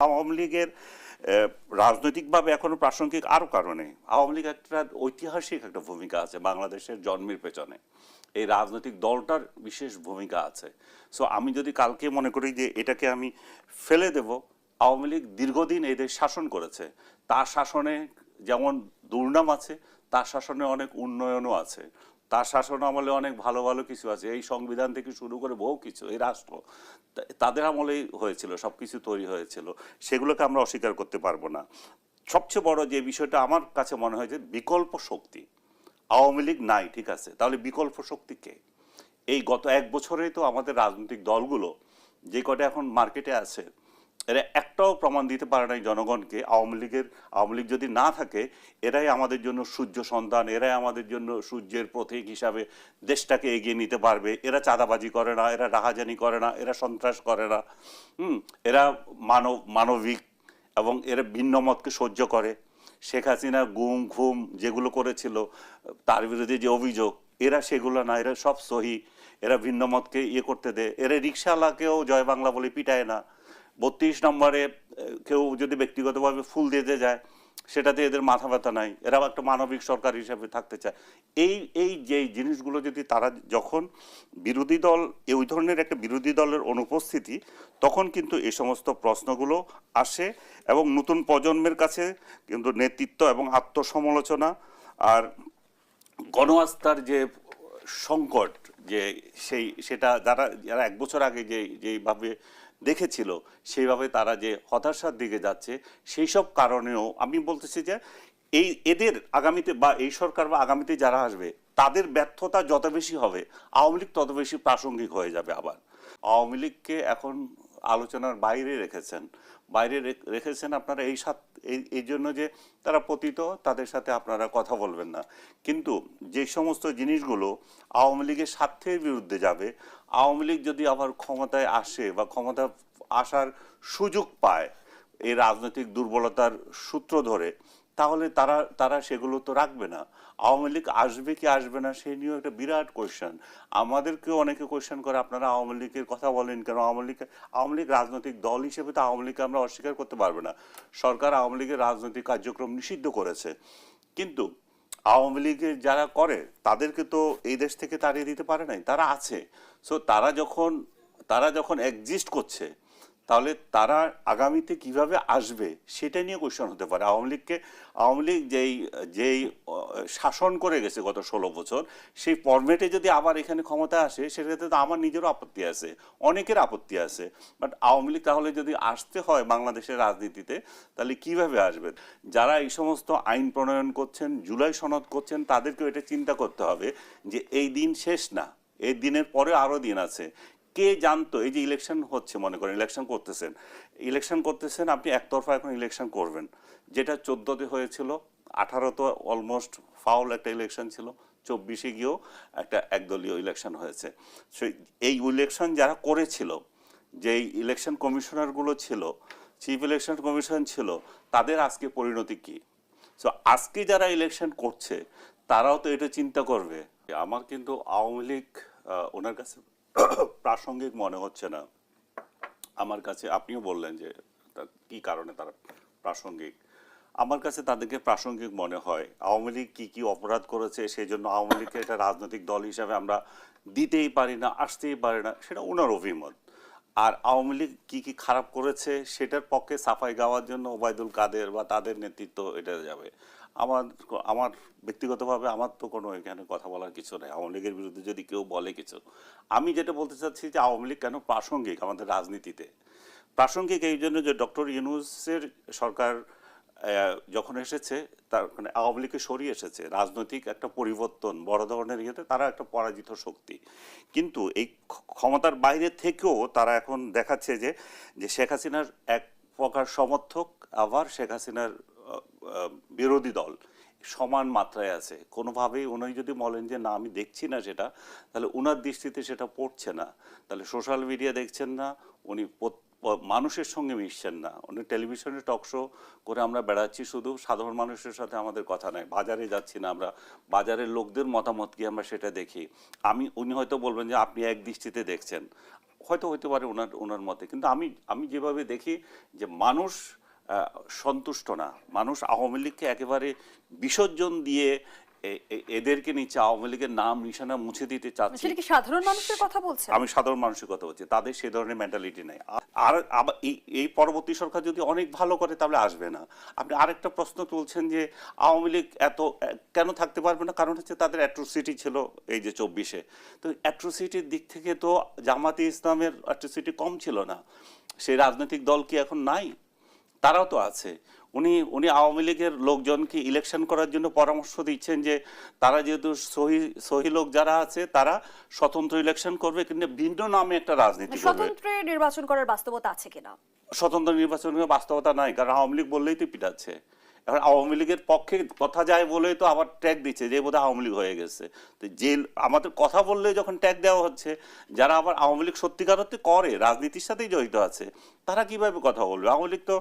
আওয়ামী লীগের রাজনৈতিকভাবে এখনো প্রাসঙ্গিক আরও কারণে আওয়ামী লীগ একটা ঐতিহাসিক একটা ভূমিকা আছে বাংলাদেশের জন্মের পেছনে। এই রাজনৈতিক দলটার বিশেষ ভূমিকা আছে। সো আমি যদি কালকে মনে করি যে এটাকে আমি ফেলে দেব, আওয়ামী লীগ দীর্ঘদিন এই দেশ শাসন করেছে, তার শাসনে যেমন দুর্নাম আছে, তার শাসনে অনেক উন্নয়নও আছে, তার শাসন আমলে অনেক ভালো ভালো কিছু আছে। এই সংবিধান থেকে শুরু করে বহু কিছু, এই রাষ্ট্র তাদের আমলেই হয়েছিল, সব কিছু তৈরি হয়েছিল, সেগুলোকে আমরা অস্বীকার করতে পারবো না। সবচেয়ে বড় যে বিষয়টা আমার কাছে মনে হয় যে বিকল্প শক্তি আওয়ামী লীগ নাই, ঠিক আছে, তাহলে বিকল্প শক্তি কে? এই গত এক বছরেই তো আমাদের রাজনৈতিক দলগুলো যে কটা এখন মার্কেটে আছে, এরা একটাও প্রমাণ দিতে পারে নাই জনগণকে আওয়ামী লীগ যদি না থাকে এরাই আমাদের জন্য সূর্য সন্তান, এরাই আমাদের জন্য সূর্যের প্রতীক হিসাবে দেশটাকে এগিয়ে নিতে পারবে। এরা চাঁদাবাজি করে না, এরা রাহাজানি করে না, এরা সন্ত্রাস করে না, এরা মানবিক এবং এরা ভিন্ন মতকে সহ্য করে। শেখ হাসিনা গুম খুম যেগুলো করেছিল, তার বিরুদ্ধে যে অভিযোগ, এরা সেগুলো না, এরা সব সহি, এরা ভিন্ন মতকে ইয়ে করতে দেয়। এরা রিক্সাওয়ালাকেও জয় বাংলা বলে পিটায় না। ৩২ নম্বরে কেউ যদি ব্যক্তিগতভাবে ফুল দিতে যায় সেটাতে এদের মাথা ব্যথা নাই। এরা একটা মানবিক সরকার হিসাবে থাকতে চায়। এই যে জিনিসগুলো যদি তারা যখন বিরোধী দল, ওই ধরনের একটা বিরোধী দলের অনুপস্থিতি, তখন কিন্তু এই সমস্ত প্রশ্নগুলো আসে এবং নতুন প্রজন্মের কাছে কিন্তু নেতৃত্ব এবং আত্মসমালোচনা আর গণ-আস্থার যে সংকট, যে সেটা যারা এক বছর আগে যেইভাবে দেখেছিল সেইভাবে তারা যে হতাশার দিকে যাচ্ছে, সেই সব কারণেও আমি বলতেছি যে এদের আগামীতে বা এই সরকার বা আগামীতে যারা আসবে তাদের ব্যর্থতা যত বেশি হবে আওয়ামী লীগ তত বেশি প্রাসঙ্গিক হয়ে যাবে। আবার আওয়ামী লীগকে এখন আলোচনার বাইরে রেখেছেন আপনারা এই জন্য যে তারা পতিত, তাদের সাথে আপনারা কথা বলবেন না। কিন্তু যে সমস্ত জিনিসগুলো আওয়ামী লীগের স্বার্থের বিরুদ্ধে যাবে, আওয়ামী লীগ যদি আবার ক্ষমতায় আসে বা ক্ষমতা আসার সুযোগ পায় এই রাজনৈতিক দুর্বলতার সূত্র ধরে, তাহলে তারা সেগুলো তো রাখবে না। আওয়ামী লীগ আসবে কি আসবে না সেই নিয়েও একটা বিরাট কোয়েশ্চেন। আমাদেরকেও অনেকে কোয়েশ্চেন করে, আপনারা আওয়ামী লীগের কথা বলেন কেন? আওয়ামী লীগ রাজনৈতিক দল হিসেবে তো আওয়ামী লীগকে আমরা অস্বীকার করতে পারবে না। সরকার আওয়ামী লীগের রাজনৈতিক কার্যক্রম নিষিদ্ধ করেছে, কিন্তু আওয়ামী লীগের যারা করে তাদেরকে তো এই দেশ থেকে তাড়িয়ে দিতে পারে নাই, তারা আছে। সো তারা যখন এক্সিস্ট করছে, তাহলে তারা আগামীতে কিভাবে আসবে সেটা নিয়ে কোয়েশ্চন হতে পারে। আওয়ামী লীগ যেই শাসন করে গেছে গত 16 বছর, সেই ফরম্যাটে যদি আবার এখানে ক্ষমতায় আসে, সেটাতে তো আমার নিজেরও আপত্তি আছে, অনেকের আপত্তি আছে। বাট আওয়ামী লীগ তাহলে যদি আসতে হয় বাংলাদেশের রাজনীতিতে, তাহলে কিভাবে আসবেন? যারা এই সমস্ত আইন প্রণয়ন করছেন, জুলাই সনদ করছেন, তাদেরকেও এটা চিন্তা করতে হবে যে এই দিন শেষ না, এই দিনের পরে আরও দিন আছে। কে জানতো এই যে ইলেকশন হচ্ছে, মনে করেন ইলেকশন করতেছেন আপনি একতরফা এখন ইলেকশন করবেন, যেটা 14তে হয়েছিল, 18 তো অলমোস্ট ফাউল একটা ইলেকশন ছিল, 24-এ গিয়েও একটা একদলীয় ইলেকশন হয়েছে। এই ইলেকশন যারা করেছিল, যেই ইলেকশন কমিশনারগুলো ছিল, চিফ ইলেকশন কমিশন ছিল, তাদের আজকে পরিণতি কি? সো আজকে যারা ইলেকশন করছে তারাও তো এটা চিন্তা করবে। আমার কিন্তু আওয়ামী লীগ ওনার কাছে প্রাসঙ্গিক মনে হচ্ছে না। আমার কাছে, আপনিও বললেন যে কি কারণে তারা প্রাসঙ্গিক, আমার কাছে তাদেরকে প্রাসঙ্গিক মনে হয়। আওয়ামী লীগ কি কি অপরাধ করেছে সেই জন্য আওয়ামী লীগকে একটা রাজনৈতিক দল হিসাবে আমরা দিতেই পারি না, আসতেই পারি না, সেটা ওনার অভিমত। আর আওয়ামী লীগ কি কি খারাপ করেছে সেটার পক্ষে সাফাই গাওয়ার জন্য ওবায়দুল কাদের বা তাদের নেতৃত্ব এটা যাবে। আমার আমার ব্যক্তিগতভাবে আমার তো কোনো এখানে কথা বলার কিছু নেই। আওয়ামী লীগের বিরুদ্ধে যদি কেউ বলে কিছু, আমি যেটা বলতে চাচ্ছি যে আওয়ামী লীগ কেন প্রাসঙ্গিক আমাদের রাজনীতিতে। প্রাসঙ্গিক এই জন্য যে ডক্টর ইউনূসের সরকার যখন এসেছে, তার মানে আওয়ামী লীগকে সরিয়ে এসেছে, রাজনৈতিক একটা পরিবর্তন বড় ধরনের ইয়েতে, তারা একটা পরাজিত শক্তি। কিন্তু এই ক্ষমতার বাইরে থেকেও তারা এখন দেখাচ্ছে যে শেখ হাসিনার এক প্রকার সমর্থক, আবার শেখ হাসিনার বিরোধী দল সমান মাত্রায় আছে। কোনোভাবেই উনি যদি বলেন যে না আমি দেখছি না সেটা, তাহলে উনার দৃষ্টিতে সেটা পড়ছে না। তাহলে সোশ্যাল মিডিয়া দেখছেন না, উনি মানুষের সঙ্গে মিশছেন না, উনি টেলিভিশনে টক শো করে আমরা বেড়াচ্ছি, শুধু সাধারণ মানুষের সাথে আমাদের কথা নাই। বাজারে যাচ্ছি না আমরা, বাজারের লোকদের মতামত কি আমরা সেটা দেখি। উনি হয়তো বলবেন যে আপনি এক দৃষ্টিতে দেখছেন, হয়তো হতে পারে ওনার মতে, কিন্তু আমি যেভাবে দেখি যে মানুষ সন্তুষ্ট না, মানুষ আওয়ামী লীগকে একেবারে বিসর্জন দিয়ে এদেরকে নিচে আওয়ামী লীগের নাম নিশানা মুছে দিতে চাচ্ছে। সেটা কি সাধারণ মানুষের কথা বলছেন? আমি সাধারণ মানুষের কথা বলছি, তাদের সে ধরনের মেন্টালিটি নেই। আর আবার এই পরবর্তী সরকার যদি অনেক ভালো করে তাহলে আসবে না। আপনি আরেকটা প্রশ্ন তুলছেন যে আওয়ামী লীগ এত কেন থাকতে পারবে না, কারণ হচ্ছে তাদের অ্যাট্রোসিটি ছিল এই যে 24-এ। তো অ্যাট্রোসিটির দিক থেকে তো জামাতে ইসলামের অ্যাট্রোসিটি কম ছিল না। সেই রাজনৈতিক দল কি এখন নাই? তারাও তো আছে। উনি আওয়ামী লীগের লোকজনকে ইলেকশন করার জন্য পরামর্শ দিচ্ছেন যে তারা যেহেতু সহি লোক যারা আছে তারা স্বতন্ত্র ইলেকশন করবে, কিন্তু ভিন্ন নামে একটা রাজনীতি করবে। স্বতন্ত্র নির্বাচন করার বাস্তবতা আছে কিনা? স্বতন্ত্র নির্বাচনের বাস্তবতা নাই, কারণ আওয়ামী লীগ বললেই তো পিটাচ্ছে। এখন আওয়ামী লীগের পক্ষে কথা যায় বলেই তো আবার ট্যাগ দিচ্ছে যে বোধহয় আওয়ামী লীগ হয়ে গেছে। তো যে আমাদের কথা বললে যখন ট্যাগ দেওয়া হচ্ছে, যারা আবার আওয়ামী লীগ সত্যিকার অর্থে করে রাজনীতির সাথেই জড়িত আছে, তারা কিভাবে কথা বলবে? আওয়ামী লীগ তো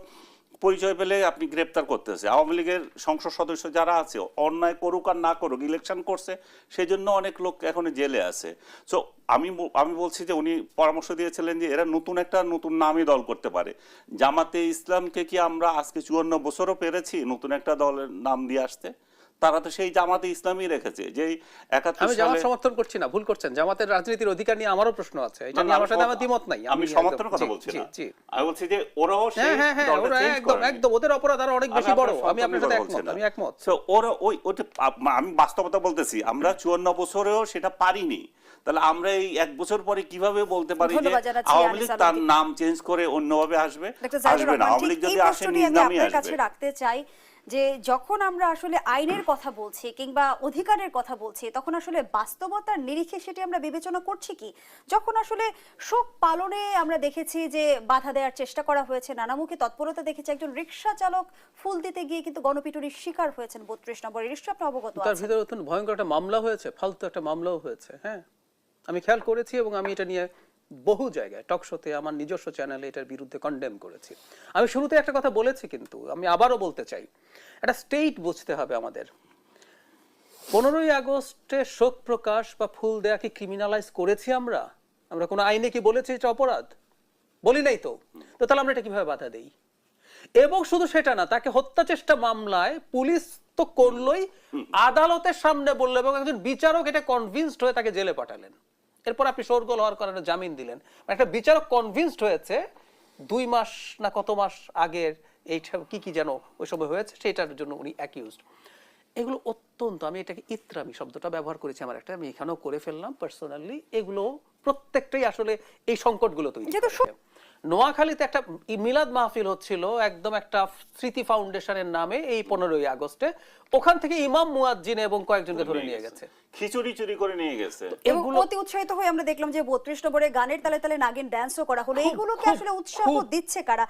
পরিচয় পেলে আপনি গ্রেপ্তার করতেছে। আওয়ামী লীগের সংসদ সদস্য যারা আছে অন্যায় করুক আর না করুক ইলেকশন করছে, সেই জন্য অনেক লোক এখন জেলে আছে। সো আমি বলছি যে উনি পরামর্শ দিয়েছিলেন যে এরা নতুন নামই দল করতে পারে। জামাতে ইসলামকে কি আমরা আজকে 54 বছরও পেরেছি নতুন একটা দলের নাম দিয়ে আসতে? তারা তো সেই জামাতে ইসলামই রেখেছে। যেই 71 আমি জামাত সমর্থন করছি না, ভুল করছেন। জামাতের রাজনীতির অধিকার নিয়ে আমারও প্রশ্ন আছে, এটা নিয়ে আমার সাথে আমার দ্বিমত নাই। আমি সমর্থনের কথা বলছি না, আমি বলছি যে ওরাও সেই দলটা চেঞ্জ করে। একদম ওদের অপরাধ আরো অনেক বেশি বড়। আমি আপনার সাথে একমত, আমি একমত। সো ওরা ওটা আমি বাস্তবতা বলতেছি, আমরা 54 বছরেও সেটা পারিনি। তাহলে আমরা এই 1 বছর পরে কিভাবে বলতে পারি যে আওয়ামী লীগ তার নাম চেঞ্জ করে অন্যভাবে আসবে? আসবে না। আওয়ামী লীগ যদি আসে নিজ নামই আসবে। কাছে রাখতে চাই যে যখন আমরা আসলে আইনের কথা বলছি কিংবা অধিকারের কথা বলছি, তখন আসলে বাস্তবতার নিরিখে সেটি আমরা বিবেচনা করছি কি? যখন আসলে শোক পালনে আমরা দেখেছি যে বাধা দেওয়ার চেষ্টা করা হয়েছে, নানামুখী তৎপরতা দেখেছি, একজন রিকশা চালক ফুল দিতে গিয়ে কিন্তু গণপিটুনির শিকার হয়েছেন 32 নম্বর। নিশ্চয়ই আপনি অবগত আছেন। তার ভিতরে অত্যন্ত ভয়ঙ্কর একটা মামলা হয়েছে, ফালতু একটা মামলাও হয়েছে। হ্যাঁ, আমি খেয়াল করেছি এবং আমি এটা নিয়ে বহু জায়গায় টক শোতে আমার নিজস্ব চ্যানেলে এটার বিরুদ্ধে কন্ডেম করেছি। আমি শুরুতে একটা কথা বলেছি, কিন্তু আমি আবারও বলতে চাই, একটা স্টেট বুঝতে হবে আমাদের। 15ই আগস্টে শোক প্রকাশ বা ফুল দেয়া কি ক্রিমিনালাইজ করেছি আমরা? আমরা কোনো আইনে কি বলেছি এটা অপরাধ? বলি নাই তো। তো তাহলে আমরা এটা কিভাবে বাধা দেই? এবং শুধু সেটা না, তাকে হত্যা চেষ্টা মামলায় পুলিশ তো করলোই, আদালতের সামনে বললো এবং একজন বিচারক এটা কনভিন্সড হয়ে তাকে জেলে পাঠালেন। এরপর আপনি শোরগোল হওয়ার কারণে জামিন দিলেন। একটা বিচারক কনভিন্সড হয়েছে 2 মাস না কত মাস আগের এইটা কি যেন ওই সময় হয়েছে, সেটার জন্য উনি অ্যাকিউজড। এগুলো অত্যন্ত, আমি এটাকে ইত্রামি শব্দটা ব্যবহার করেছি আমার একটা, আমি এখানেও করে ফেললাম পার্সোনালি। এগুলো প্রত্যেকটাই আসলে এই সংকটগুলো তৈরি করে। নোয়াখালীতে একটা মিলাদ মাহফিল হচ্ছিল একদম একটা স্মৃতি ফাউন্ডেশনের নামে এই 15ই আগস্টে। ওখান থেকে ইমাম মুয়াজ্জিন এবং কয়েকজনকে ধরে নিয়ে গেছে, খিচুড়ি চুরি করে নিয়ে গেছে। এবং অতি উৎসাহিত হয়ে আমরা দেখলাম যে 32 নম্বরে গানের তালে তালে নাগিন ড্যান্সও করা হলো। এইগুলোকে আসলে উৎসাহ দিচ্ছে কারা?